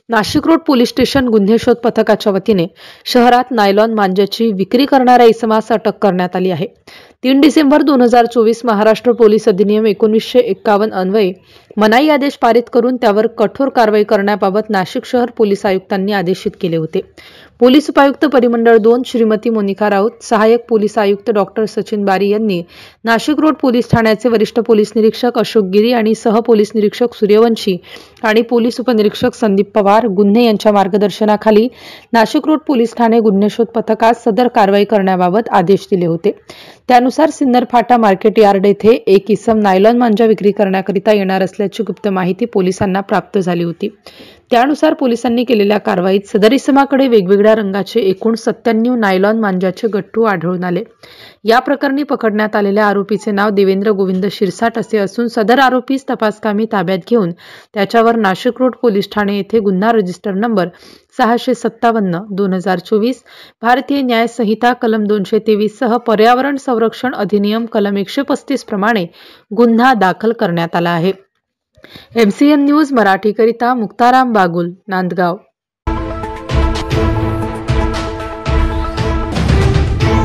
Nashik road police station गुन्हे शोध पथकाच्या वतीने शहरात नायलॉन मांजाची विक्री करणाऱ्या इसमास अटक करण्यात आली आहे। 3 डिसेंबर 2024 महाराष्ट्र पोलीस अधिनियम 1951 अन्वये मनाई आदेश पारित करून त्यावर कठोर कारवाई करण्याबाबत नाशिक शहर पोलीस आयुक्तांनी आदेशित केले होते। पोलीस उपायुक्त परिमंडळ 2 श्रीमती मोनिका राऊत, सहाय्यक पोलीस आयुक्त डॉक्टर सचिन बारी यांनी नाशिक रोड पोलीस ठाण्याचे वरिष्ठ पोलीस निरीक्षक अशोक गिरी आणि सह पोलीस निरीक्षक सूर्यवंशी आणि पोलीस उपनिरीक्षक संदीप पवार गुन्हे यांच्या मार्गदर्शनाखाली नाशिक रोड पोलीस ठाणे गुन्हे शोध पथकास सदर कारवाई करण्याबाबत आदेश दिले होते। त्यानुसार सिन्नर फाटा मार्केट यार्ड येथे एक इसम नायलॉन मांजा विक्री करण्याकरिता येणार असल्याची गुप्त माहिती पोलिसांना प्राप्त झाली होती। त्यानुसार पोलिसांनी केलेल्या कारवाईत सदर इसमाकडे वेगवेगळ्या रंगाचे एकूण 97 नायलॉन मांजाचे गट्टू आढळून आले। या प्रकरणी पकडण्यात आलेल्या आरोपीचे नाव देवेंद्र गोविंद शिरसाट असे असून सदर आरोपीस तपासकामी ताब्यात घेऊन त्याच्यावर नाशिक रोड पोलीस ठाणे येथे गुन्हा रजिस्टर नंबर 657/2024 भारतीय न्याय संहिता कलम 223 सह पर्यावरण संरक्षण अधिनियम कलम 135 प्रमाणे गुन्हा दाखल करण्यात आला आहे। MCN न्यूज मराठी करिता मुक्ताराम बागुल, नांदगाव।